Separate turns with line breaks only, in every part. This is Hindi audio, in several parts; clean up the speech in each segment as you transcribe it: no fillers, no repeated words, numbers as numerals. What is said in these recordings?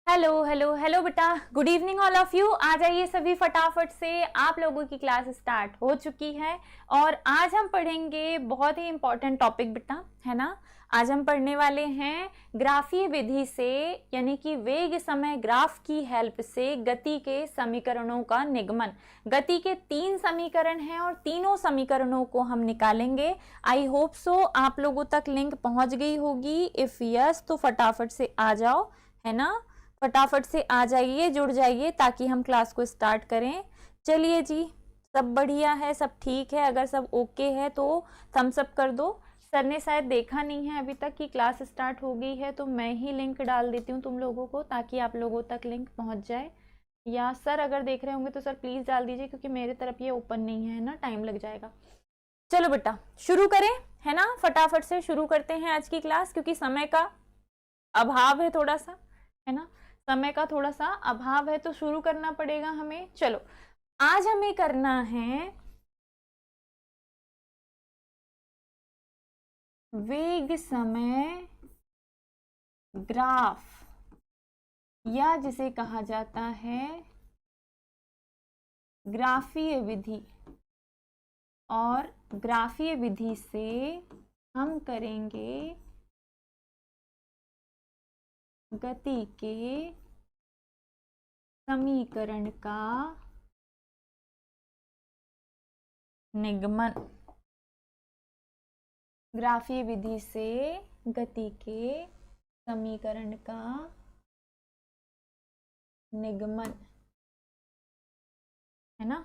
हेलो हेलो हेलो बेटा, good evening all of you. आ जाइए सभी फटाफट से, आप लोगों की क्लास स्टार्ट हो चुकी है और आज हम पढ़ेंगे बहुत ही इम्पोर्टेंट टॉपिक बेटा, है ना। आज हम पढ़ने वाले हैं ग्राफीय विधि से, यानी कि वेग समय ग्राफ की हेल्प से गति के समीकरणों का निगमन। गति के 3 समीकरण हैं और तीनों समीकरणों को हम निकालेंगे। आई होप सो आप लोगों तक लिंक पहुंच गई होगी। इफ यस तो फटाफट से आ जाओ, है ना। फटाफट से आ जाइए, जुड़ जाइए ताकि हम क्लास को स्टार्ट करें। चलिए जी, सब बढ़िया है, सब ठीक है। अगर सब ओके है तो थम्स अप कर दो। सर ने शायद देखा नहीं है अभी तक कि क्लास स्टार्ट हो गई है, तो मैं ही लिंक डाल देती हूँ तुम लोगों को ताकि आप लोगों तक लिंक पहुँच जाए। या सर अगर देख रहे होंगे तो सर प्लीज़ डाल दीजिए, क्योंकि मेरे तरफ ये ओपन नहीं है ना, टाइम लग जाएगा। चलो बेटा शुरू करें, है ना। फटाफट से शुरू करते हैं आज की क्लास, क्योंकि समय का अभाव है थोड़ा सा, है ना। समय का थोड़ा सा अभाव है तो शुरू करना पड़ेगा हमें। चलो आज हमें करना है वेग समय ग्राफ, या जिसे कहा जाता है ग्राफीय विधि। और ग्राफीय विधि से हम करेंगे गति के समीकरण का निगमन। ग्राफीय विधि से गति के समीकरण का निगमन, है ना।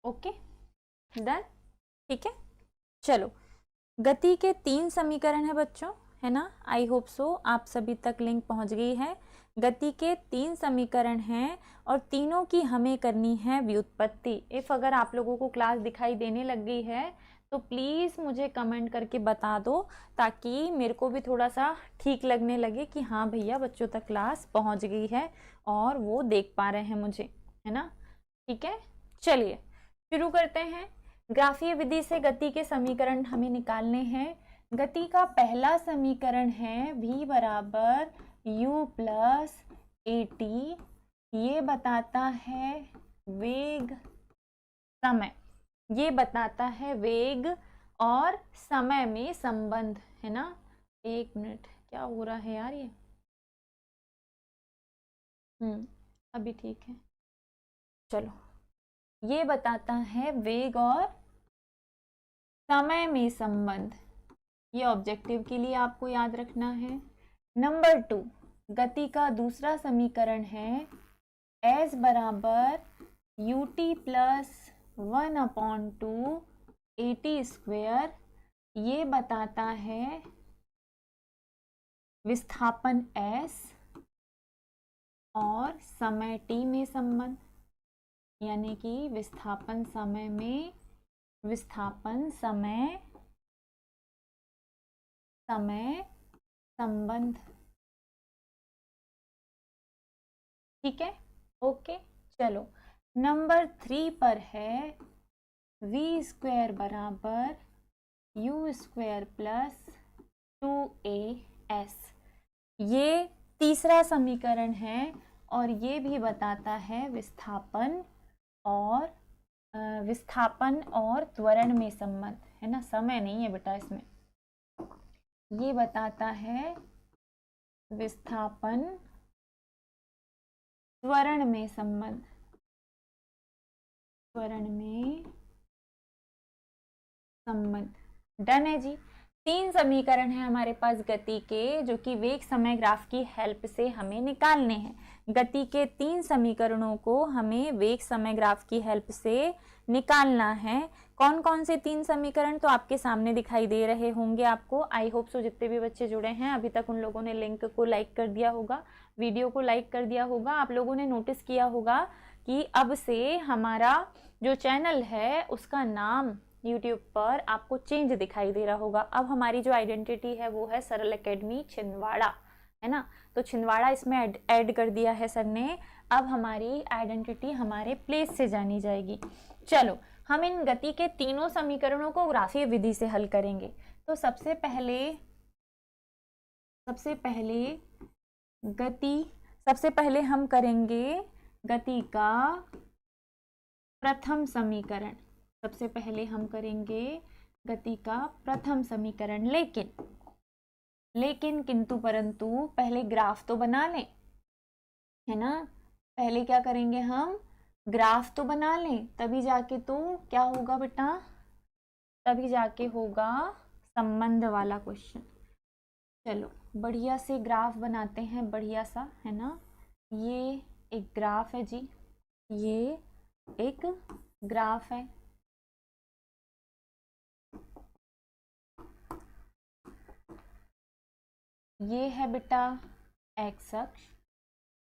ओके डन, ठीक है। चलो गति के 3 समीकरण है बच्चों, है ना। आई होप सो आप सभी तक लिंक पहुंच गई है। गति के 3 समीकरण हैं और तीनों की हमें करनी है व्युत्पत्ति। इफ अगर आप लोगों को क्लास दिखाई देने लग गई है तो प्लीज़ मुझे कमेंट करके बता दो, ताकि मेरे को भी थोड़ा सा ठीक लगने लगे कि हाँ भैया बच्चों तक क्लास पहुंच गई है और वो देख पा रहे हैं मुझे, है ना। ठीक है, चलिए शुरू करते हैं। ग्राफीय विधि से गति के समीकरण हमें निकालने हैं। गति का पहला समीकरण है v बराबर u प्लस AT। ये बताता है वेग समय, ये बताता है वेग और समय में संबंध, है ना। एक मिनट, क्या हो रहा है यार ये। अभी ठीक है। चलो, ये बताता है वेग और समय में संबंध। ये ऑब्जेक्टिव के लिए आपको याद रखना है। नंबर 2, गति का दूसरा समीकरण है s बराबर ut प्लस 1/2 AT स्क्वेयर। ये बताता है विस्थापन s और समय t में संबंध, यानी कि विस्थापन समय में विस्थापन समय संबंध। ठीक है, ओके। चलो नंबर 3 पर है v स्क्वायर बराबर u स्क्वायर प्लस 2as। ये तीसरा समीकरण है और ये भी बताता है विस्थापन और त्वरण में संबंध, है ना। समय नहीं है बेटा इसमें। ये बताता है विस्थापन त्वरण में संबंध, त्वरण में संबंध। डन है जी। 3 समीकरण है हमारे पास गति के, जो कि वेग समय ग्राफ की हेल्प से हमें निकालने हैं। गति के 3 समीकरणों को हमें वेग समय ग्राफ की हेल्प से निकालना है। कौन कौन से 3 समीकरण तो आपके सामने दिखाई दे रहे होंगे आपको। आई होप सो जितने भी बच्चे जुड़े हैं अभी तक उन लोगों ने लिंक को लाइक कर दिया होगा, वीडियो को लाइक कर दिया होगा। आप लोगों ने नोटिस किया होगा कि अब से हमारा जो चैनल है उसका नाम यूट्यूब पर आपको चेंज दिखाई दे रहा होगा। अब हमारी जो आइडेंटिटी है वो है सरल एकेडमी छिंदवाड़ा, है ना। तो छिंदवाड़ा इसमें ऐड कर दिया है सर ने। अब हमारी आइडेंटिटी हमारे प्लेस से जानी जाएगी। चलो हम इन गति के तीनों समीकरणों को ग्राफीय विधि से हल करेंगे। तो सबसे पहले सबसे पहले हम करेंगे गति का प्रथम समीकरण। सबसे पहले हम करेंगे गति का प्रथम समीकरण, लेकिन किंतु परंतु पहले ग्राफ तो बना लें, है ना। पहले क्या करेंगे, हम ग्राफ तो बना लें, तभी जाके तो क्या होगा बेटा, तभी जाके होगा संबंध वाला क्वेश्चन। चलो बढ़िया से ग्राफ बनाते हैं, बढ़िया सा, है ना। ये एक ग्राफ है जी, ये एक ग्राफ है। ये है बेटा एक्स अक्ष,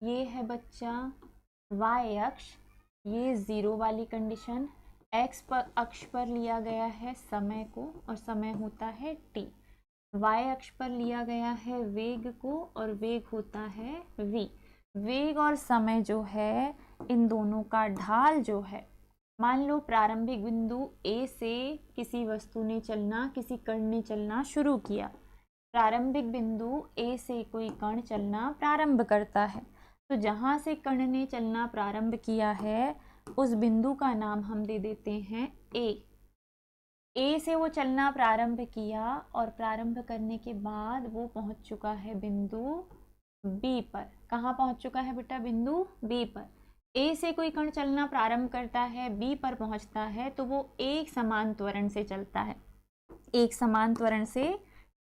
ये है बच्चा वाई अक्ष। ये जीरो वाली कंडीशन, एक्स पर अक्ष पर लिया गया है समय को, और समय होता है टी। वाई अक्ष पर लिया गया है वेग को, और वेग होता है v। वेग और समय जो है, इन दोनों का ढाल जो है, मान लो प्रारंभिक बिंदु A से किसी वस्तु ने चलना, किसी कण ने चलना शुरू किया। प्रारंभिक बिंदु A से कोई कण चलना प्रारंभ करता है, तो जहाँ से कण ने चलना प्रारंभ किया है उस बिंदु का नाम हम दे देते हैं A। A से वो चलना प्रारंभ किया, और प्रारंभ करने के बाद वो पहुँच चुका है बिंदु B पर। कहाँ पहुँच चुका है बेटा, बिंदु B पर। A से कोई कण चलना प्रारंभ करता है, B पर पहुँचता है, तो वो एक समान त्वरण से चलता है, एक समान त्वरण से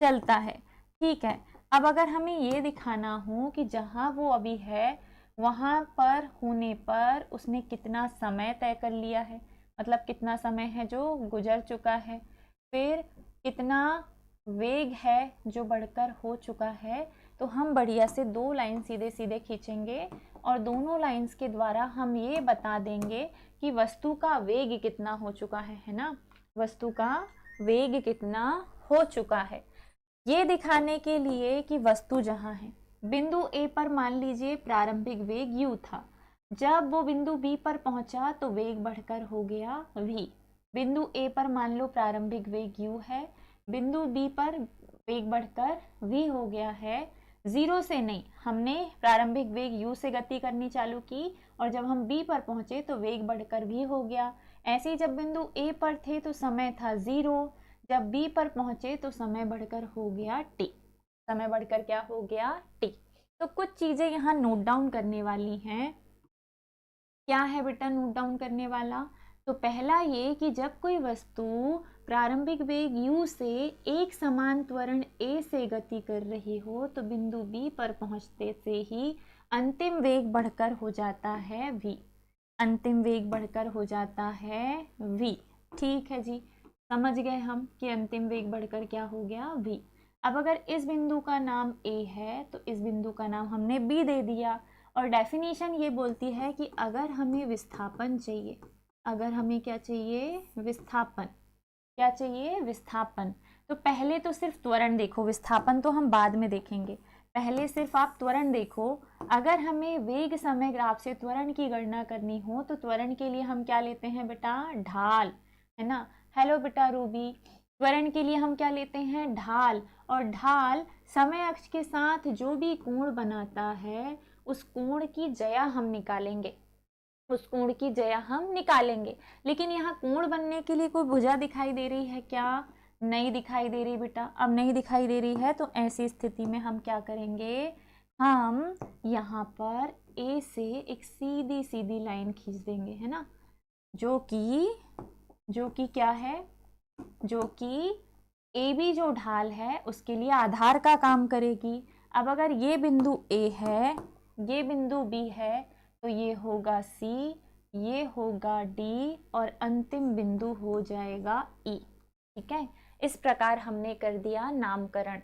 चलता है। ठीक है, अब अगर हमें ये दिखाना हो कि जहाँ वो अभी है वहाँ पर होने पर उसने कितना समय तय कर लिया है, मतलब कितना समय है जो गुजर चुका है, फिर कितना वेग है जो बढ़कर हो चुका है, तो हम बढ़िया से दो लाइन सीधे सीधे खींचेंगे, और दोनों लाइंस के द्वारा हम ये बता देंगे कि वस्तु का वेग कितना हो चुका है ना, वस्तु का वेग कितना हो चुका है। ये दिखाने के लिए कि वस्तु जहाँ है, बिंदु A पर मान लीजिए प्रारंभिक वेग u था, जब वो बिंदु B पर पहुंचा तो वेग बढ़कर हो गया v। बिंदु A पर मान लो प्रारंभिक वेग u है, बिंदु B पर वेग बढ़कर v हो गया है। जीरो से नहीं, हमने प्रारंभिक वेग u से गति करनी चालू की, और जब हम B पर पहुंचे तो वेग बढ़कर v हो गया। ऐसे ही जब बिंदु A पर थे तो समय था 0, जब B पर पहुंचे तो समय बढ़कर हो गया t। समय बढ़कर क्या हो गया, t। तो कुछ चीजें यहाँ नोट डाउन करने वाली हैं। क्या है बेटा नोट डाउन करने वाला, तो पहला ये कि जब कोई वस्तु प्रारंभिक वेग u से एक समान त्वरण a से गति कर रही हो, तो बिंदु B पर पहुंचते से ही अंतिम वेग बढ़कर हो जाता है v। अंतिम वेग बढ़कर हो जाता है v। ठीक है जी, समझ गए हम कि अंतिम वेग बढ़कर क्या हो गया, v। अब अगर इस बिंदु का नाम A है तो इस बिंदु का नाम हमने B दे दिया, और डेफिनेशन ये बोलती है कि अगर हमें विस्थापन चाहिए, अगर हमें क्या चाहिए, विस्थापन। क्या चाहिए, विस्थापन। तो पहले तो सिर्फ त्वरण देखो, विस्थापन तो हम बाद में देखेंगे, पहले सिर्फ आप त्वरण देखो। अगर हमें वेग समय ग्राफ से त्वरण की गणना करनी हो तो त्वरण के लिए हम क्या लेते हैं बेटा, ढाल, है ना। हेलो बेटा रूबी, त्वरण के लिए हम क्या लेते हैं, ढाल। और ढाल समय अक्ष के साथ जो भी कोण बनाता है उस कोण की ज्या हम निकालेंगे, उस कोण की ज्या हम निकालेंगे। लेकिन यहाँ कोण बनने के लिए कोई भुजा दिखाई दे रही है क्या, नहीं दिखाई दे रही बेटा। अब नहीं दिखाई दे रही है तो ऐसी स्थिति में हम क्या करेंगे, हम यहाँ पर A से एक सीधी सीधी लाइन खींच देंगे, है ना, जो कि क्या है, जो कि AB जो ढाल है उसके लिए आधार का काम करेगी। अब अगर ये बिंदु A है, ये बिंदु B है, तो ये होगा C, ये होगा D, और अंतिम बिंदु हो जाएगा E। ठीक है, इस प्रकार हमने कर दिया नामकरण।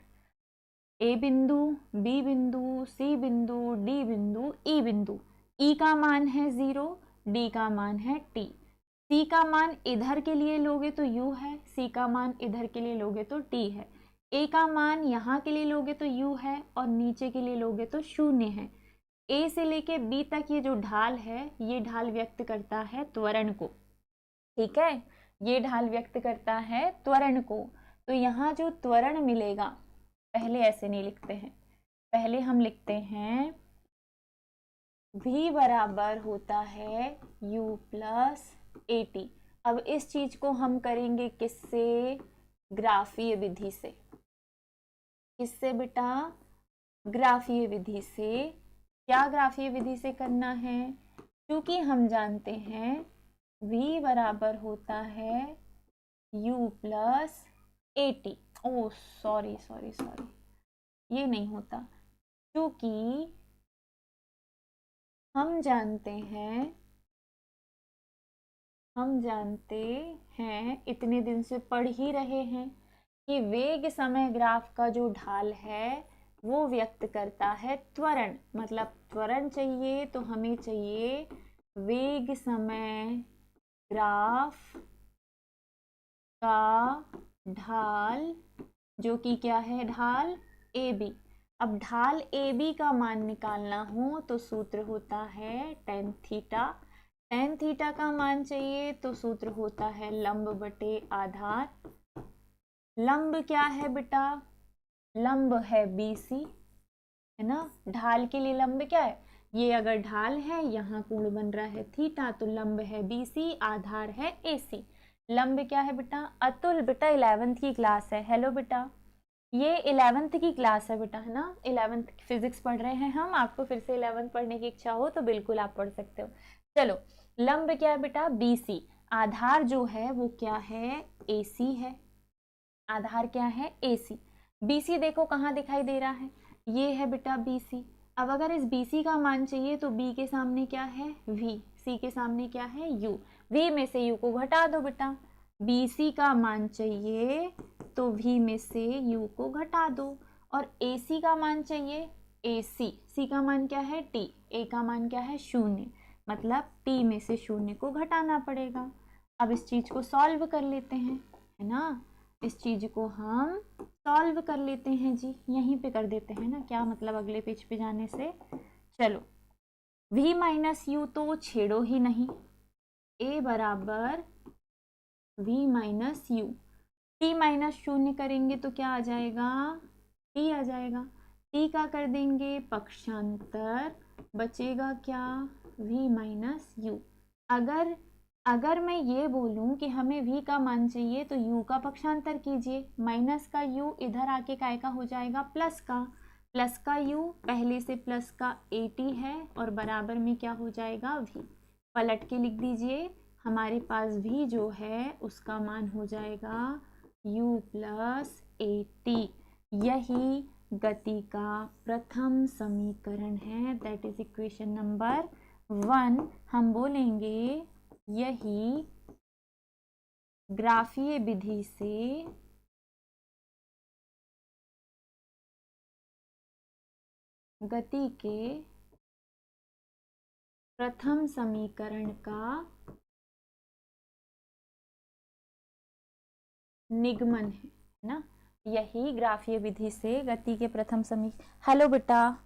A बिंदु, B बिंदु, C बिंदु, D बिंदु, E बिंदु। E का मान है 0, D का मान है T। C का मान इधर के लिए लोगे तो U है, C का मान इधर के लिए लोगे तो T है। A का मान यहाँ के लिए लोगे तो U है, और नीचे के लिए लोगे तो 0 है। A से लेके B तक ये जो ढाल है, ये ढाल व्यक्त करता है त्वरण को। ठीक है, ये ढाल व्यक्त करता है त्वरण को। तो यहाँ जो त्वरण मिलेगा, पहले ऐसे नहीं लिखते हैं, पहले हम लिखते हैं v बराबर होता है u प्लस AT। अब इस चीज को हम करेंगे किससे? ग्राफीय विधि से। किससे बेटा? ग्राफीय विधि से। क्या ग्राफीय विधि से करना है? क्योंकि हम जानते हैं v बराबर होता है u plus AT। Oh sorry sorry sorry, ये नहीं होता, क्योंकि हम जानते हैं इतने दिन से पढ़ ही रहे हैं कि वेग समय ग्राफ का जो ढाल है वो व्यक्त करता है त्वरण। मतलब त्वरण चाहिए तो हमें चाहिए वेग समय ग्राफ का ढाल, जो कि क्या है? ढाल AB। अब ढाल AB का मान निकालना हो तो सूत्र होता है tan थीटा। tan थीटा का मान चाहिए तो सूत्र होता है लंब बटे आधार। लंब क्या है बेटा? लंब है BC, है ना। ढाल के लिए लंब क्या है? ये अगर ढाल है, यहाँ कोण बन रहा है थीटा, तो लंब है BC, आधार है AC। लंब क्या है बेटा? अतुल बेटा 11th की क्लास है। हेलो बेटा, ये 11th की क्लास है बेटा, है ना। 11th फिजिक्स पढ़ रहे हैं हम। आपको फिर से 11th पढ़ने की इच्छा हो तो बिल्कुल आप पढ़ सकते हो। चलो, लंब क्या है बेटा? BC। आधार जो है वो क्या है? AC है। आधार क्या है? AC। BC देखो कहाँ दिखाई दे रहा है? ये है बेटा BC। अब अगर इस BC का मान चाहिए तो B के सामने क्या है? V। C के सामने क्या है? U। V में से U को घटा दो बेटा। BC का मान चाहिए तो V में से U को घटा दो। और AC का मान चाहिए, AC। C का मान क्या है? T। A का मान क्या है? 0। मतलब T में से 0 को घटाना पड़ेगा। अब इस चीज को सॉल्व कर लेते हैं, है ना। इस चीज को हम सॉल्व कर लेते हैं जी, यहीं पे कर देते हैं ना, क्या मतलब अगले पेज पे जाने से। चलो, v माइनस यू तो छेड़ो ही नहीं, a बराबर v minus you. t minus 0 करेंगे तो क्या आ जाएगा? t आ जाएगा। t का कर देंगे पक्षांतर, बचेगा क्या? v minus you. अगर मैं ये बोलूं कि हमें v का मान चाहिए तो u का पक्षांतर कीजिए। माइनस का u इधर आके काय का हो जाएगा? प्लस का। प्लस का u पहले से प्लस का AT है और बराबर में क्या हो जाएगा? v। पलट के लिख दीजिए, हमारे पास v जो है उसका मान हो जाएगा u प्लस AT। यही गति का प्रथम समीकरण है, दैट इज इक्वेशन नंबर 1। हम बोलेंगे यही ग्राफीय विधि से गति के प्रथम समीकरण का निगमन है ना। यही ग्राफीय विधि से गति के प्रथम समीकरण। हेलो बेटा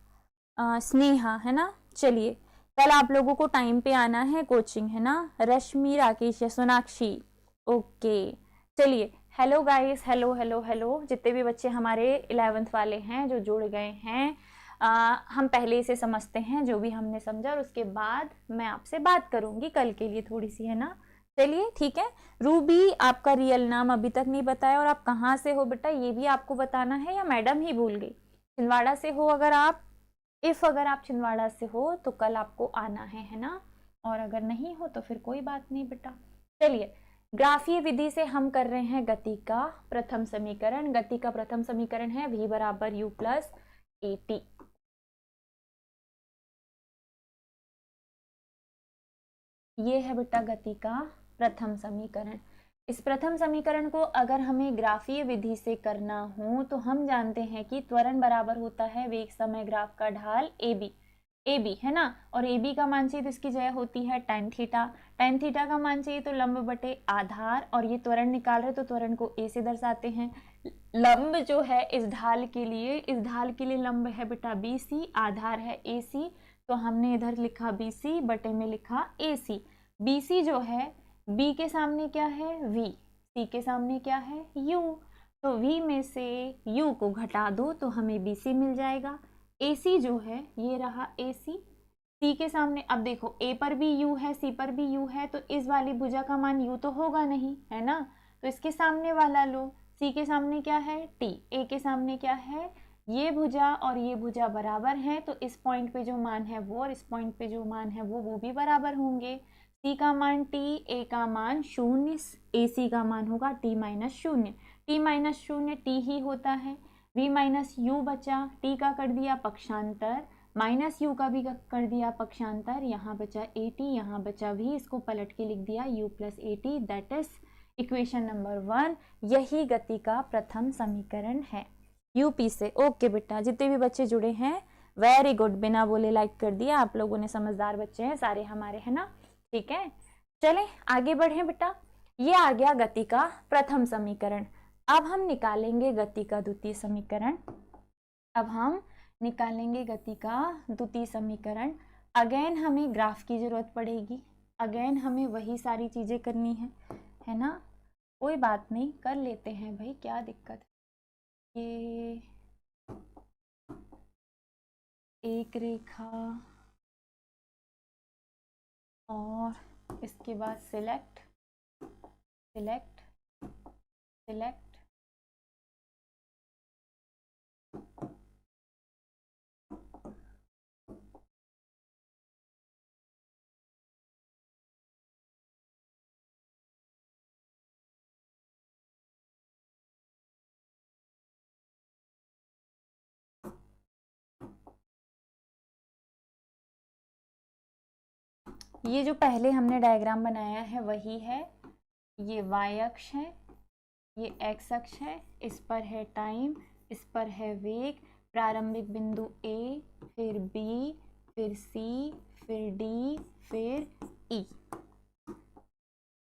स्नेहा, है ना। चलिए, कल आप लोगों को टाइम पे आना है, कोचिंग है ना। रश्मि, राकेश या सोनाक्षी, ओके। चलिए, hello guys, hello hello hello, जितने भी बच्चे हमारे 11th वाले हैं जो जुड़ गए हैं, हम पहले इसे समझते हैं जो भी हमने समझा, और उसके बाद मैं आपसे बात करूंगी कल के लिए थोड़ी सी, है ना। चलिए ठीक है। रूबी, आपका रियल नाम अभी तक नहीं बताया, और आप कहाँ से हो बेटा ये भी आपको बताना है, या मैडम ही भूल गई? छिंदवाड़ा से हो अगर आप, अगर आप छिंदवाड़ा से हो तो कल आपको आना है ना। और अगर नहीं हो तो फिर कोई बात नहीं बेटा। चलिए, ग्राफीय विधि से हम कर रहे हैं गति का प्रथम समीकरण। गति का प्रथम समीकरण है v बराबर u प्लस AT। ये है बेटा गति का प्रथम समीकरण। इस प्रथम समीकरण को अगर हमें ग्राफीय विधि से करना हो तो हम जानते हैं कि त्वरण बराबर होता है वेग समय ग्राफ का ढाल AB, है ना। और AB का मान चाहिए तो इसकी जगह होती है tan थीटा। tan थीटा का मान चाहिए तो लंब बटे आधार, और ये त्वरण निकाल रहे तो त्वरण को A से दर्शाते हैं। लंब जो है इस ढाल के लिए लंब है बेटा BC, आधार है AC, तो हमने इधर लिखा BC, बटे में लिखा AC। BC जो है, B के सामने क्या है? V। C के सामने क्या है? U। तो v में से u को घटा दो तो हमें bc मिल जाएगा। ac जो है ये रहा ac, c के सामने अब देखो a पर भी u है c पर भी u है, तो इस वाली भुजा का मान u तो होगा नहीं, है ना, तो इसके सामने वाला लो। c के सामने क्या है t, a के सामने क्या है, ये भुजा और ये भुजा बराबर है, तो इस पॉइंट पे जो मान है वो और इस पॉइंट पे जो मान है वो भी बराबर होंगे। c का मान t, a का मान 0, ac का मान होगा t minus 0, t minus 0 t ही होता है। v माइनस u बचा, t का कर दिया पक्षांतर, माइनस u का भी कर दिया पक्षांतर, यहाँ बचा at, यहाँ बचा v, इसको पलट के लिख दिया u plus at, that is equation number 1। यही गति का प्रथम समीकरण है यूपी से। ओके बेटा, जितने भी बच्चे जुड़े हैं वेरी गुड, बिना बोले लाइक कर दिया, आप लोगों ने, समझदार बच्चे हैं सारे हमारे, है ना, ठीक है। चलें आगे बढ़े बेटा, ये आ गया गति का प्रथम समीकरण। अब हम निकालेंगे गति का द्वितीय समीकरण। अब हम निकालेंगे गति का द्वितीय समीकरण। अगेन हमें ग्राफ की जरूरत पड़ेगी, अगेन हमें वही सारी चीजें करनी है ना, कोई बात नहीं, कर लेते हैं भाई, क्या दिक्कत है। ये एक रेखा और इसके बाद सिलेक्ट सिलेक्ट सिलेक्ट, ये जो पहले हमने डायग्राम बनाया है वही है, ये y अक्ष है, ये x अक्ष है, इस पर है टाइम, इस पर है वेग, प्रारंभिक बिंदु A, फिर B, फिर C, फिर D, फिर E।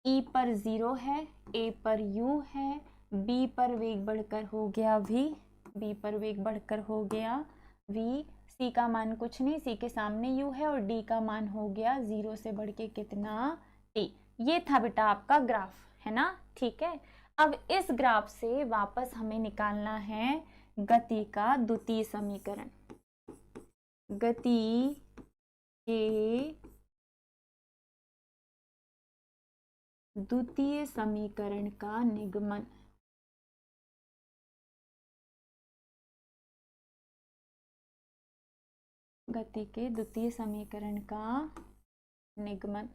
E पर 0 है, A पर U है, B पर वेग बढ़कर हो गया V, B पर वेग बढ़कर हो गया V, C का मान कुछ नहीं, C के सामने U है, और D का मान हो गया 0 से बढ़ के कितना T। ये था बेटा आपका ग्राफ, है ना, ठीक है। अब इस ग्राफ से वापस हमें निकालना है गति का द्वितीय समीकरण। गति के द्वितीय समीकरण का निगमन। गति के द्वितीय समीकरण का निगमन।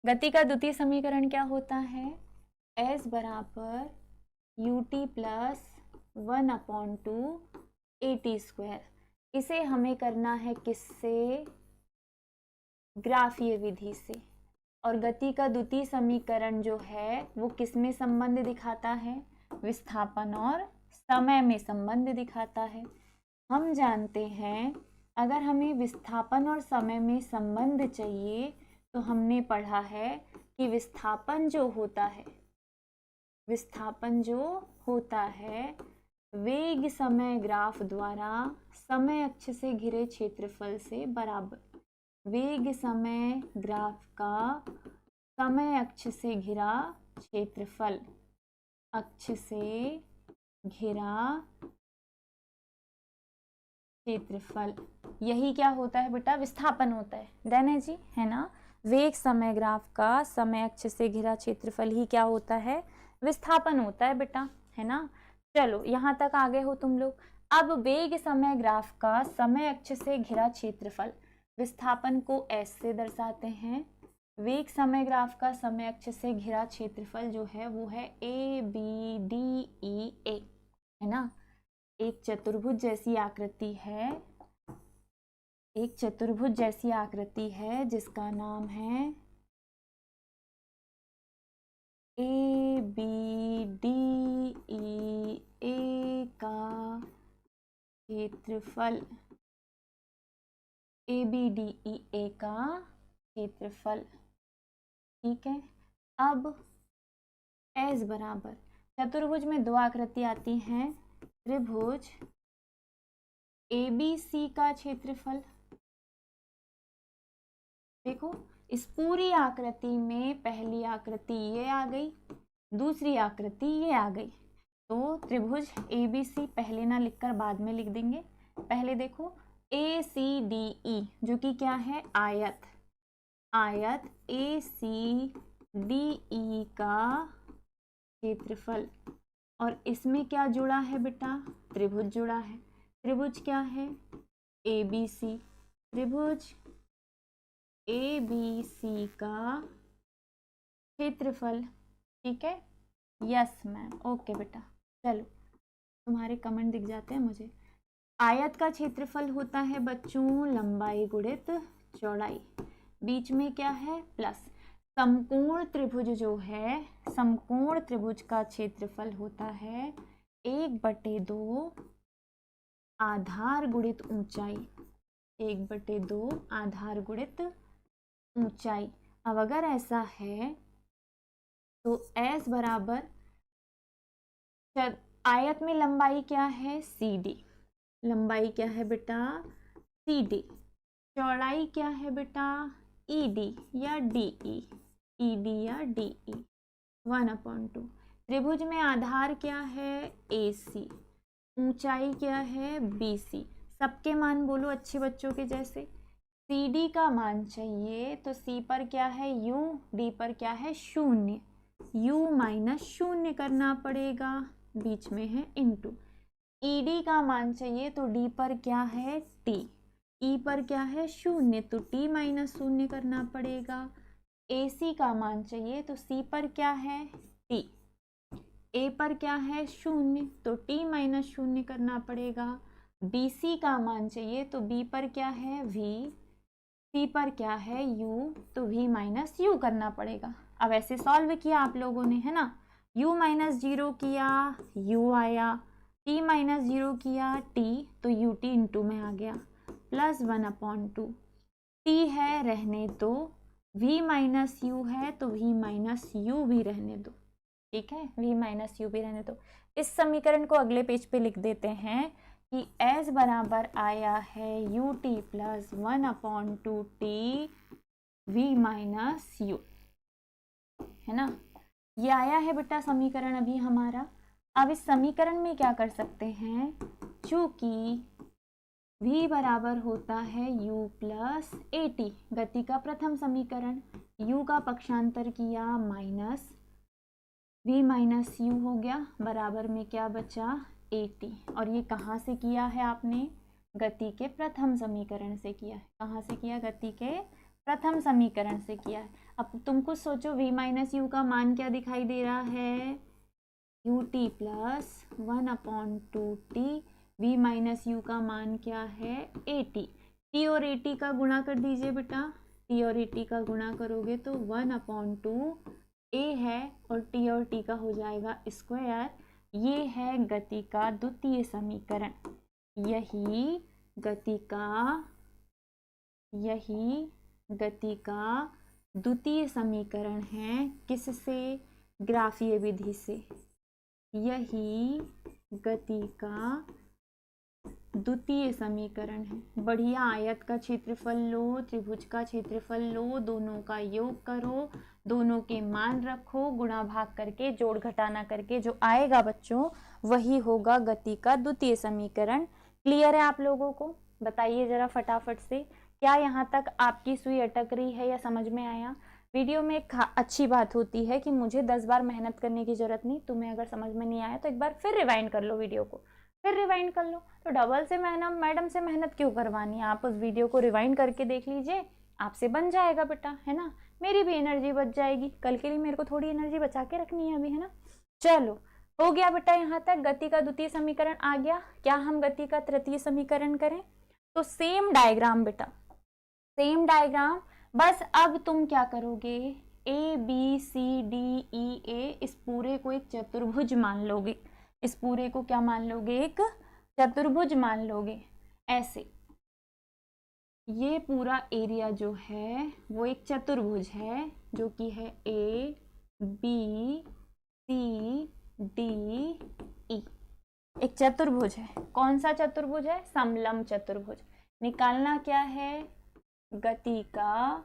गति का द्वितीय समीकरण क्या होता है, s बराबर ut प्लस 1/2 at²। इसे हमें करना है किससे, ग्राफीय विधि से। और गति का द्वितीय समीकरण जो है वो किस में संबंध दिखाता है, विस्थापन और समय में संबंध दिखाता है। हम जानते हैं अगर हमें विस्थापन और समय में संबंध चाहिए तो हमने पढ़ा है कि विस्थापन जो होता है वेग समय ग्राफ द्वारा समय अक्ष से घिरे क्षेत्रफल से बराबर। वेग समय ग्राफ का समय अक्ष से घिरा क्षेत्रफल, अक्ष से घिरा क्षेत्रफल, यही क्या होता है बेटा, विस्थापन होता है, देना जी, है ना। वेग समय ग्राफ का समय अक्ष से घिरा क्षेत्रफल ही क्या होता है, विस्थापन होता है बेटा, है ना। चलो यहाँ तक आ गए हो तुम लोग। अब वेग समय ग्राफ का समय अक्ष से घिरा क्षेत्रफल, विस्थापन को S से दर्शाते हैं। वेग समय ग्राफ का समय अक्ष से घिरा क्षेत्रफल जो है वो है ABDEA, है ना। एक चतुर्भुज जैसी आकृति है, एक चतुर्भुज जैसी आकृति है जिसका नाम है ABDEA का क्षेत्रफल, ABDEA का क्षेत्रफल, ठीक है। अब S बराबर, चतुर्भुज में दो आकृति आती हैं, त्रिभुज ABC का क्षेत्रफल, देखो इस पूरी आकृति में पहली आकृति ये आ गई, दूसरी आकृति ये आ गई। तो त्रिभुज ABC पहले ना लिखकर बाद में लिख देंगे। पहले देखो ACDE जो कि क्या है, आयत। आयत ACDE का क्षेत्रफल, और इसमें क्या जुड़ा है बेटा, त्रिभुज जुड़ा है। त्रिभुज क्या है, ABC। त्रिभुज ABC का क्षेत्रफल, ठीक है। यस मैम, ओके बेटा। चलो तुम्हारे कमेंट दिख जाते हैं मुझे। आयत का क्षेत्रफल होता है बच्चों लंबाई गुणित चौड़ाई, बीच में क्या है प्लस। समकोण त्रिभुज जो है, समकोण त्रिभुज का क्षेत्रफल होता है 1/2 आधार गुणित ऊंचाई, 1/2 आधार गुणित ऊंचाई। अब अगर ऐसा है तो S बराबर, आयत में लंबाई क्या है CD, लंबाई क्या है बेटा CD, चौड़ाई क्या है बेटा ED या DE, ED या DE 1/2। त्रिभुज में आधार क्या है AC, ऊंचाई क्या है BC। सबके मान बोलो अच्छे बच्चों के जैसे। CD का मान चाहिए तो C पर क्या है U, D पर क्या है 0, U - 0 करना पड़ेगा, बीच में है इनटू। ED का मान चाहिए तो D पर क्या है T, E पर क्या है 0 तो T - 0 करना पड़ेगा। AC का मान चाहिए तो C पर क्या है T, A पर क्या है 0 तो T - 0 करना पड़ेगा। BC का मान चाहिए तो B पर क्या है V, C पर क्या है U तो V - U करना पड़ेगा। अब ऐसे सॉल्व किया आप लोगों ने, है ना। U - 0 किया U आया, T - 0 किया T तो UT इंटू में आ गया, प्लस 1/2। T है रहने दो, V - U है तो V - U भी रहने दो, ठीक है, V - U भी रहने दो। इस समीकरण को अगले पेज पे लिख देते हैं कि S बराबर आया है UT plus 1/2 T V - U, है ना। ये आया है बेटा समीकरण अभी हमारा। अब इस समीकरण में क्या कर सकते हैं, चूंकि V बराबर होता है U प्लस AT, गति का प्रथम समीकरण, U का पक्षांतर किया माइनस V - U हो गया, बराबर में क्या बचा AT। और ये कहाँ से किया है आपने, गति के प्रथम समीकरण से किया है। कहाँ से किया, गति के प्रथम समीकरण से किया है। अब तुम कुछ सोचो, V - U का मान क्या दिखाई दे रहा है, UT plus 1/2 T, V - U का मान क्या है AT। T और AT का गुणा कर दीजिए बेटा, T और AT का गुणा करोगे तो 1/2 A है और T और T का हो जाएगा स्क्वायर। ये है गति का द्वितीय समीकरण, यही गति का द्वितीय समीकरण है। किससे, ग्राफीय विधि से। यही गति का द्वितीय समीकरण है। बढ़िया, आयत का क्षेत्रफल लो, त्रिभुज का क्षेत्रफल लो, दोनों का योग करो, दोनों के मान रखो, गुणा भाग करके जोड़ घटाना करके जो आएगा बच्चों वही होगा गति का द्वितीय समीकरण। क्लियर है आप लोगों को, बताइए जरा फटाफट से, क्या यहाँ तक आपकी सुई अटक रही है या समझ में आया। वीडियो में एक अच्छी बात होती है कि मुझे 10 बार मेहनत करने की जरूरत नहीं। तुम्हें अगर समझ में नहीं आया तो एक बार फिर रिवाइंड कर लो, वीडियो को फिर रिवाइंड कर लो। तो डबल से मैडम से मेहनत क्यों करवानी है, आप उस वीडियो को रिवाइंड करके देख लीजिए, आपसे बन जाएगा बेटा, है ना। मेरी भी एनर्जी बच जाएगी, कल के लिए मेरे को थोड़ी एनर्जी बचा के रखनी है अभी, है ना। चलो हो गया बेटा, यहाँ तक गति का द्वितीय समीकरण आ गया। क्या हम गति का तृतीय समीकरण करें, तो सेम डायग्राम बेटा, सेम डायग्राम, बस अब तुम क्या करोगे, ABCDEA इस पूरे को एक चतुर्भुज मान लोगे। इस पूरे को क्या मान लोगे, एक चतुर्भुज मान लोगे। ऐसे ये पूरा एरिया जो है वो एक चतुर्भुज है, जो कि है ABCDE, एक चतुर्भुज है। कौन सा चतुर्भुज है, समलंब चतुर्भुज। निकालना क्या है, गति का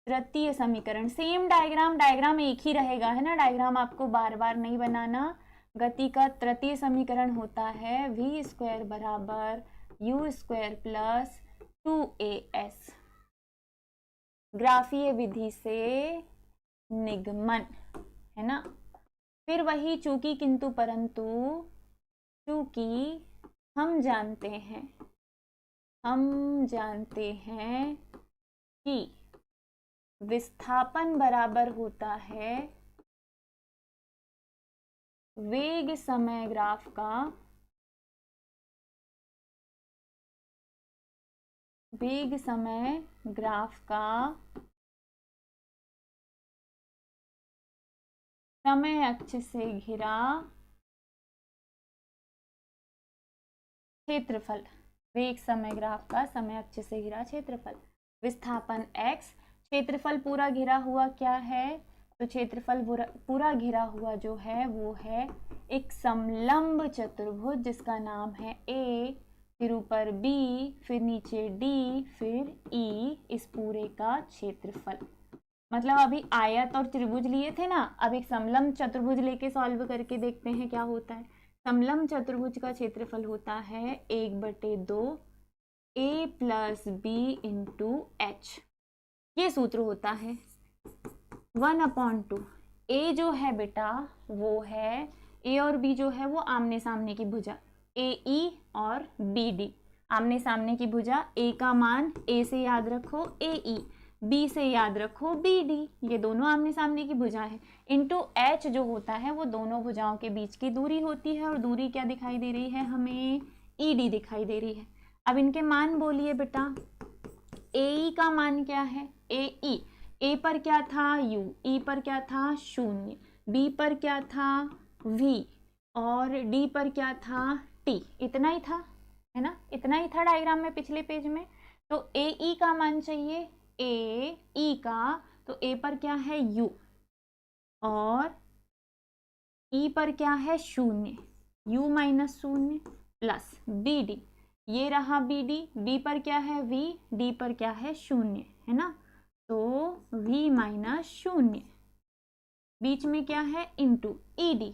तृतीय समीकरण, सेम डायग्राम एक ही रहेगा, है ना, डायग्राम आपको बार बार नहीं बनाना। गति का तृतीय समीकरण होता है v स्क्वायर बराबर u स्क्वायर प्लस 2as, ग्राफीय विधि से निगमन, है ना। फिर वही चूंकि किंतु परंतु, चूंकि हम जानते हैं कि विस्थापन बराबर होता है वेग समय ग्राफ का, वेग समय ग्राफ का समय अक्ष से घिरा क्षेत्रफल, वेग समय ग्राफ का समय अक्ष से घिरा क्षेत्रफल। विस्थापन x, क्षेत्रफल पूरा घिरा हुआ क्या है, तो क्षेत्रफल पूरा घिरा हुआ जो है वो है एक समलंब चतुर्भुज जिसका नाम है A, फिर ऊपर B, फिर नीचे D, फिर E, इस पूरे का क्षेत्रफल। मतलब अभी आयत और त्रिभुज लिए थे ना, अब एक समलंब चतुर्भुज लेके सॉल्व करके देखते हैं क्या होता है। समलंब चतुर्भुज का क्षेत्रफल होता है 1/2 a plus B into H, ये सूत्र होता है 1/2। a जो है बेटा वो है, a और b जो है वो आमने सामने की भुजा, AE और BD आमने सामने की भुजा। a का मान a से याद रखो AE, B से याद रखो BD, ये दोनों आमने सामने की भुजा है। इंटू H जो होता है वो दोनों भुजाओं के बीच की दूरी होती है, और दूरी क्या दिखाई दे रही है हमें, ED दिखाई दे रही है। अब इनके मान बोलिए बेटा, AE का मान क्या है, AE, A पर क्या था U, E पर क्या था 0, B पर क्या था V, और D पर क्या था T, इतना ही था, है ना, इतना ही था डायग्राम में पिछले पेज में। तो AE का मान चाहिए AE का, तो A पर क्या है U, और E पर क्या है 0, U माइनस 0 प्लस BD, ये रहा BD, B पर क्या है V, D पर क्या है 0, है ना, तो V माइनस 0, बीच में क्या है इंटू ED,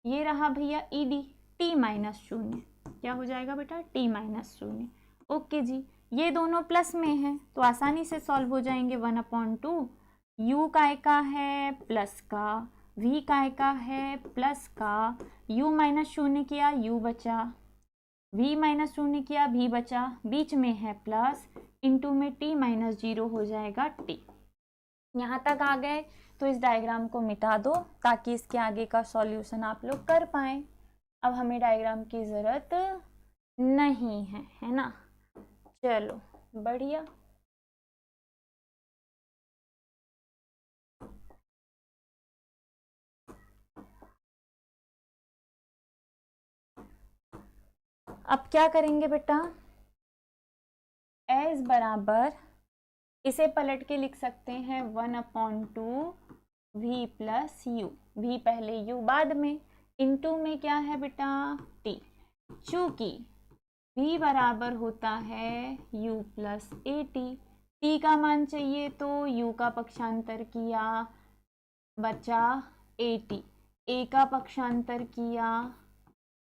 ये रहा भैया ED, T माइनस 0, क्या हो जाएगा बेटा T माइनस 0। ओके जी, ये दोनों प्लस में है तो आसानी से सॉल्व हो जाएंगे। 1/2 u काय का है प्लस का, v काय का है प्लस का, u माइनस 0 किया u बचा, v माइनस 0 किया v बचा, बीच में है प्लस, इंटू में t माइनस 0 हो जाएगा t। यहाँ तक आ गए तो इस डायग्राम को मिटा दो ताकि इसके आगे का सॉल्यूशन आप लोग कर पाए। अब हमें डायग्राम की ज़रूरत नहीं है ना, चलो बढ़िया। अब क्या करेंगे बेटा, एस बराबर, इसे पलट के लिख सकते हैं 1/2 v प्लस यू, v पहले u बाद में, इंटू में क्या है बेटा t, चूंकि v बराबर होता है u प्लस AT, t का मान चाहिए तो u का पक्षांतर किया बचा AT, a का पक्षांतर किया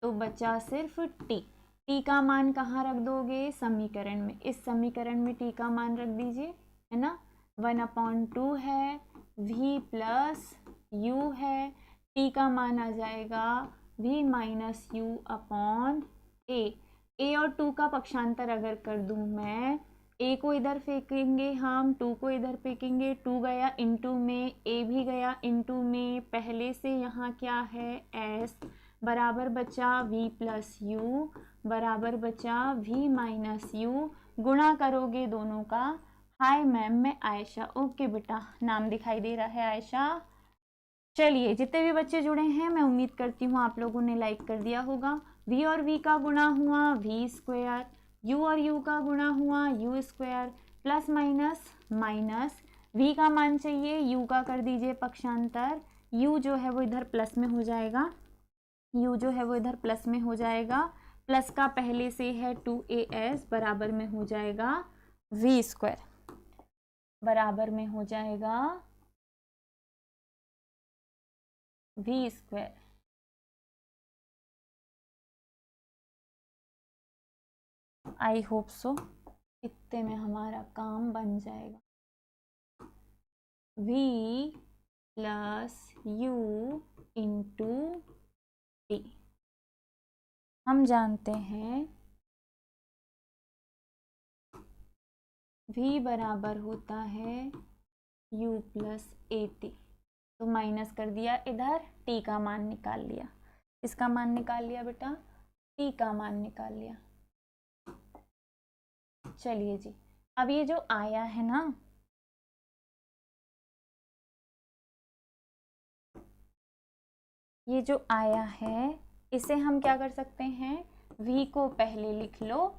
तो बचा सिर्फ t, t का मान कहाँ रख दोगे समीकरण में, इस समीकरण में t का मान रख दीजिए, है ना। 1/2 है, v प्लस u है, t का मान आ जाएगा v minus u upon a और 2 का पक्षांतर अगर कर दूं मैं, a को इधर फेंकेंगे हम, 2 को इधर फेंकेंगे, 2 गया इंटू में, a भी गया इंटू में, पहले से यहाँ क्या है s बराबर बचा v प्लस u, बराबर बचा v माइनस u, गुणा करोगे दोनों का। हाय मैम मैं आयशा, ओके बेटा नाम दिखाई दे रहा है आयशा। चलिए जितने भी बच्चे जुड़े हैं मैं उम्मीद करती हूँ आप लोगों ने लाइक कर दिया होगा। v और v का गुणा हुआ v स्क्वायर, u और u का गुणा हुआ u square, plus minus minus, v का मान चाहिए, u का कर दीजिए पक्षांतर, u जो है वो इधर प्लस में हो जाएगा, u जो है वो इधर प्लस में हो जाएगा, प्लस का पहले से है 2as बराबर में हो जाएगा v स्क्वायर। बराबर में हो जाएगा v square. I hope so इतने में हमारा काम बन जाएगा। v plus u into T. हम जानते हैं v बराबर होता है u प्लस ए टी। तो माइनस कर दिया, इधर t का मान निकाल लिया। इसका मान निकाल लिया बेटा, t का मान निकाल लिया। चलिए जी, अब ये जो आया है ना, ये जो आया है इसे हम क्या कर सकते हैं, v को पहले लिख लो,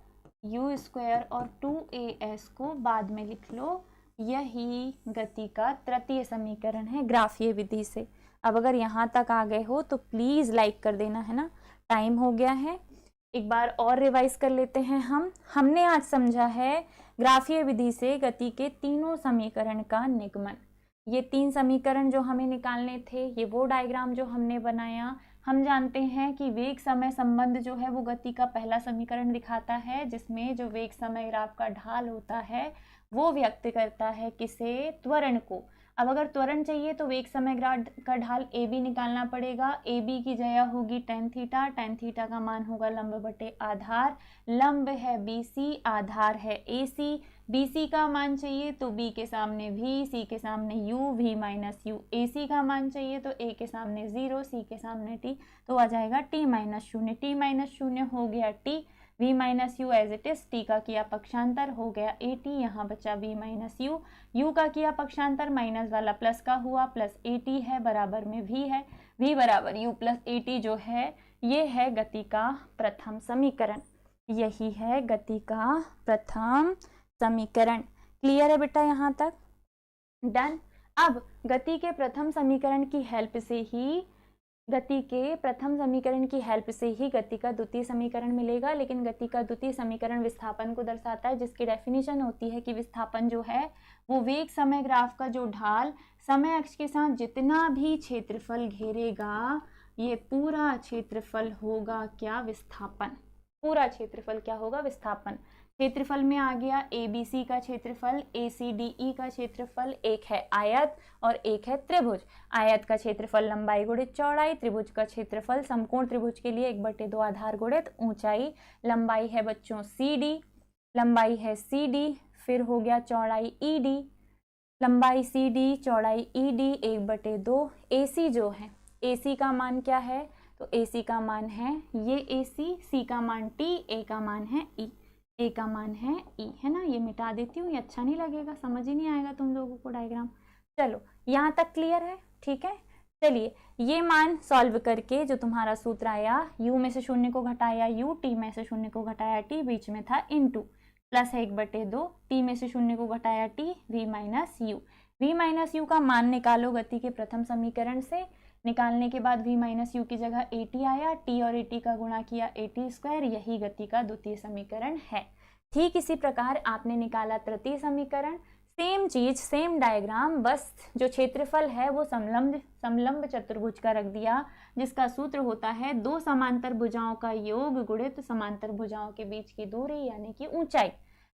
u स्क्वायर और 2as को बाद में लिख लो। यही गति का तृतीय समीकरण है ग्राफीय विधि से। अब अगर यहाँ तक आ गए हो तो प्लीज़ लाइक कर देना, है ना, टाइम हो गया है। एक बार और रिवाइज कर लेते हैं। हमने आज समझा है ग्राफीय विधि से गति के तीनों समीकरण का निगमन। ये तीन समीकरण जो हमें निकालने थे, ये वो डायग्राम जो हमने बनाया। हम जानते हैं कि वेग समय संबंध जो है वो गति का पहला समीकरण दिखाता है, जिसमें जो वेग समय ग्राफ का ढाल होता है वो व्यक्त करता है किसे, त्वरण को। अब अगर त्वरण चाहिए तो वेग समय ग्राफ का ढाल ए बी निकालना पड़ेगा। ए बी की जया होगी tan थीटा, tan थीटा का मान होगा लंब बटे आधार। लंब है बी सी, आधार है ए सी। बी सी का मान चाहिए तो बी के सामने v, सी के सामने u, v माइनस यू। ए सी का मान चाहिए तो a के सामने 0, सी के सामने t, तो आ जाएगा t माइनस 0। t माइनस 0 हो गया t, v minus U as it is, t का किया पक्षांतर हो गया ए टी, यहाँ बचा v माइनस यू। u का किया पक्षांतर, माइनस वाला प्लस का हुआ, प्लस ए टी है, बराबर में v है। v बराबर u प्लस ए टी जो है, ये है गति का प्रथम समीकरण। यही है गति का प्रथम समीकरण। क्लियर है बेटा यहाँ तक? डन। अब गति के प्रथम समीकरण की हेल्प से ही गति का द्वितीय समीकरण मिलेगा। लेकिन गति का द्वितीय समीकरण विस्थापन को दर्शाता है, जिसकी डेफिनेशन होती है कि विस्थापन जो है वो वेग समय ग्राफ का जो ढाल समय अक्ष के साथ जितना भी क्षेत्रफल घेरेगा, ये पूरा क्षेत्रफल होगा क्या, विस्थापन। पूरा क्षेत्रफल क्या होगा, विस्थापन। क्षेत्रफल में आ गया ए बी सी का क्षेत्रफल, ए सी डी ई का क्षेत्रफल, एक है आयत और एक है त्रिभुज। आयत का क्षेत्रफल लंबाई गुणित चौड़ाई, त्रिभुज का क्षेत्रफल समकोण त्रिभुज के लिए 1/2 आधार गुणित ऊंचाई। लंबाई है बच्चों सी डी, लंबाई है सी डी, फिर हो गया चौड़ाई ई डी, लंबाई सी डी, चौड़ाई ई डी, 1/2। ए सी जो है, ए सी का मान क्या है, तो ए सी का मान है ये ए सी, सी का मान टी, ए का मान है ई, ए का मान है ई, है ना। ये मिटा देती हूँ, ये अच्छा नहीं लगेगा, समझ ही नहीं आएगा तुम लोगों को डायग्राम। चलो यहाँ तक क्लियर है, ठीक है। चलिए ये मान सॉल्व करके जो तुम्हारा सूत्र आया, u में से 0 को घटाया u, t में से 0 को घटाया t, बीच में था इनटू, प्लस है 1/2, t में से 0 को घटाया t, v minus you. v minus you का मान निकालो गति के प्रथम समीकरण से। निकालने के बाद v माइनस यू की जगह ए टी आया, t और ए टी का गुणा किया ए टी स्क्वायर, यही गति का द्वितीय समीकरण है। ठीक इसी प्रकार आपने निकाला तृतीय समीकरण, सेम चीज, सेम डायग्राम, बस जो क्षेत्रफल है वो समलंब चतुर्भुज का रख दिया, जिसका सूत्र होता है दो समांतर भुजाओं का योग गुणित समांतर भुजाओं के बीच की दूरी यानी कि ऊंचाई।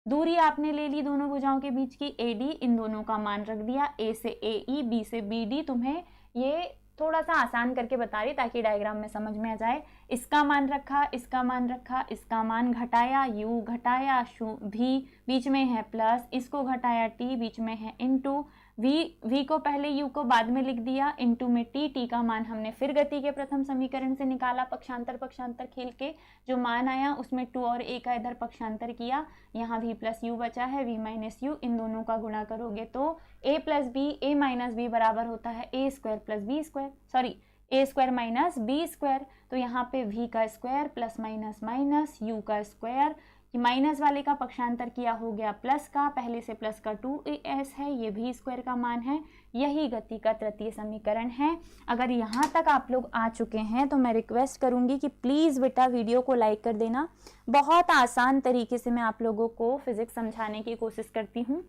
दूरी आपने ले ली दोनों भुजाओं के बीच की ए डी, इन दोनों का मान रख दिया, ए से ए ई, बी से बी डी। तुम्हें ये थोड़ा सा आसान करके बता रही ताकि डायग्राम में समझ में आ जाए। इसका मान रखा, इसका मान रखा, इसका मान घटाया, u घटाया, v बीच में है प्लस, इसको घटाया t, बीच में है इनटू, v को पहले u को बाद में लिख दिया, इनटू में t का मान हमने फिर गति के प्रथम समीकरण से निकाला, पक्षांतर खेल के जो मान आया उसमें 2 और a का इधर पक्षांतर किया, यहाँ v प्लस यू बचा है, v माइनस यू, इन दोनों का गुणा करोगे तो a plus B, a minus B बराबर होता है a square plus B square, sorry a square minus B square. तो यहाँ पे v का square plus minus minus u का स्क्वायर, माइनस वाले का पक्षांतर किया हो गया प्लस का, पहले से प्लस का 2as है, ये v स्क्वायर का मान है। यही गति का तृतीय समीकरण है। अगर यहाँ तक आप लोग आ चुके हैं तो मैं रिक्वेस्ट करूँगी कि प्लीज़ बेटा वीडियो को लाइक कर देना। बहुत आसान तरीके से मैं आप लोगों को फिजिक्स समझाने की कोशिश करती हूँ,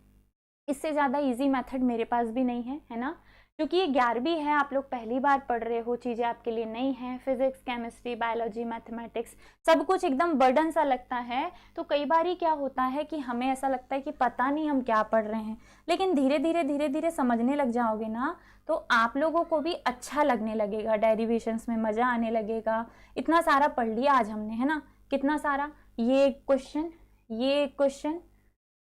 इससे ज़्यादा इजी मेथड मेरे पास भी नहीं है, है ना। क्योंकि ये 11वीं है, आप लोग पहली बार पढ़ रहे हो, चीज़ें आपके लिए नई हैं, फिजिक्स, केमिस्ट्री, बायोलॉजी, मैथमेटिक्स, सब कुछ एकदम बर्डन सा लगता है। तो कई बार ही क्या होता है कि हमें ऐसा लगता है कि पता नहीं हम क्या पढ़ रहे हैं, लेकिन धीरे धीरे समझने लग जाओगे ना, तो आप लोगों को भी अच्छा लगने लगेगा, डेरिवेशंस में मज़ा आने लगेगा। इतना सारा पढ़ लिया आज हमने, है ना, कितना सारा, ये क्वेश्चन,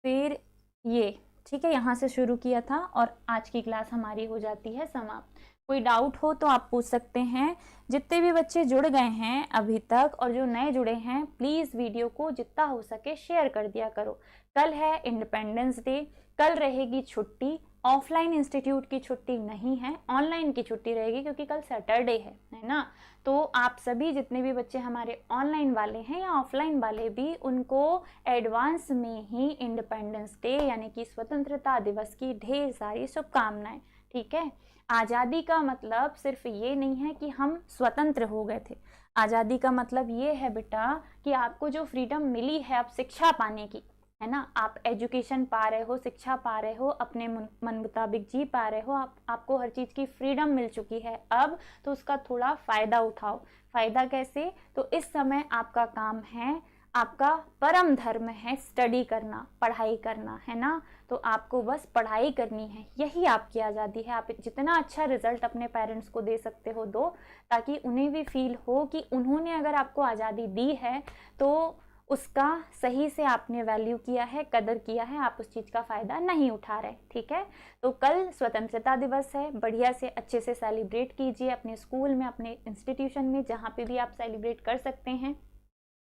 फिर ये, ठीक है, यहाँ से शुरू किया था और आज की क्लास हमारी हो जाती है समाप्त। कोई डाउट हो तो आप पूछ सकते हैं। जितने भी बच्चे जुड़ गए हैं अभी तक और जो नए जुड़े हैं, प्लीज़ वीडियो को जितना हो सके शेयर कर दिया करो। कल है इंडिपेंडेंस डे, कल रहेगी छुट्टी, ऑफलाइन इंस्टीट्यूट की छुट्टी नहीं है, ऑनलाइन की छुट्टी रहेगी क्योंकि कल सैटरडे है ना। तो आप सभी जितने भी बच्चे हमारे ऑनलाइन वाले हैं या ऑफलाइन वाले भी, उनको एडवांस में ही इंडिपेंडेंस डे यानी कि स्वतंत्रता दिवस की ढेर सारी शुभकामनाएं, ठीक है। आज़ादी का मतलब सिर्फ ये नहीं है कि हम स्वतंत्र हो गए थे, आज़ादी का मतलब ये है बेटा कि आपको जो फ्रीडम मिली है अब शिक्षा पाने की, है ना, आप एजुकेशन पा रहे हो, शिक्षा पा रहे हो, अपने मन मुताबिक जी पा रहे हो, आपको हर चीज़ की फ्रीडम मिल चुकी है अब, तो उसका थोड़ा फ़ायदा उठाओ। फ़ायदा कैसे? तो इस समय आपका काम है, आपका परम धर्म है स्टडी करना, पढ़ाई करना, है ना। तो आपको बस पढ़ाई करनी है, यही आपकी आज़ादी है। आप जितना अच्छा रिजल्ट अपने पेरेंट्स को दे सकते हो दो, ताकि उन्हें भी फील हो कि उन्होंने अगर आपको आज़ादी दी है तो उसका सही से आपने वैल्यू किया है, कदर किया है, आप उस चीज़ का फ़ायदा नहीं उठा रहे, ठीक है। तो कल स्वतंत्रता दिवस है, बढ़िया से अच्छे से सेलिब्रेट कीजिए अपने स्कूल में, अपने इंस्टीट्यूशन में, जहाँ पे भी आप सेलिब्रेट कर सकते हैं,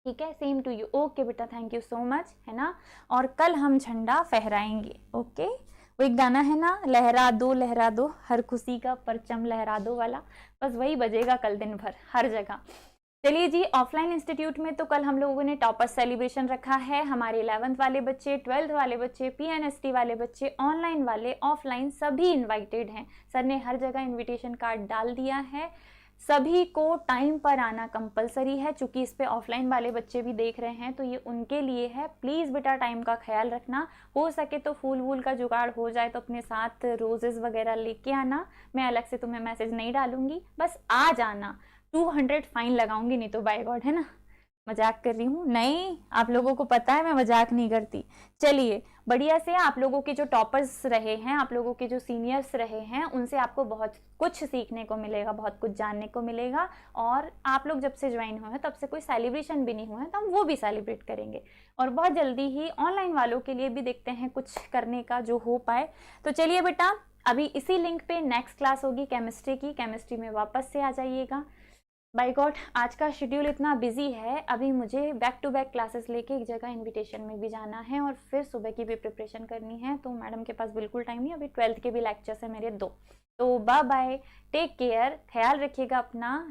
ठीक है। Same to you. ओके बेटा, थैंक यू सो मच, है ना। और कल हम झंडा फहराएंगे, ओके। वो एक गाना है ना, लहरा दो हर खुशी का परचम लहरा दो वाला, बस वही बजेगा कल दिन भर हर जगह। चलिए जी, ऑफलाइन इंस्टीट्यूट में तो कल हम लोगों ने टॉपर्स सेलिब्रेशन रखा है। हमारे 11th वाले बच्चे, 12th वाले बच्चे, PNST वाले बच्चे, ऑनलाइन वाले, ऑफलाइन सभी इनवाइटेड हैं। सर ने हर जगह इनविटेशन कार्ड डाल दिया है। सभी को टाइम पर आना कंपलसरी है, चूंकि इस पे ऑफलाइन वाले बच्चे भी देख रहे हैं तो ये उनके लिए है। प्लीज़ बेटा टाइम का ख्याल रखना, हो सके तो फूल वूल का जुगाड़ हो जाए तो अपने साथ रोजेस वगैरह लेके आना। मैं अलग से तुम्हें मैसेज नहीं डालूंगी, बस आ जाना। 200 फाइन लगाऊंगी नहीं तो, बाय गॉड, है ना, मजाक कर रही हूँ, नहीं, आप लोगों को पता है मैं मजाक नहीं करती। चलिए, बढ़िया से आप लोगों के जो टॉपर्स रहे हैं, आप लोगों के जो सीनियर्स रहे हैं, उनसे आपको बहुत कुछ सीखने को मिलेगा, बहुत कुछ जानने को मिलेगा। और आप लोग जब से ज्वाइन हुए हैं तब से कोई सेलिब्रेशन भी नहीं हुआ है, तो हम वो भी सेलिब्रेट करेंगे। और बहुत जल्दी ही ऑनलाइन वालों के लिए भी देखते हैं कुछ करने का जो हो पाए। तो चलिए बेटा, अभी इसी लिंक पे नेक्स्ट क्लास होगी केमिस्ट्री की, केमिस्ट्री में वापस से आ जाइएगा। बाय गॉड, आज का शेड्यूल इतना बिजी है, अभी मुझे बैक टू बैक क्लासेस लेके एक जगह इनविटेशन में भी जाना है और फिर सुबह की भी प्रिपरेशन करनी है, तो मैडम के पास बिल्कुल टाइम नहीं। अभी 12th के भी लेक्चर्स है मेरे 2। तो बाय बाय, टेक केयर, ख्याल रखिएगा अपना।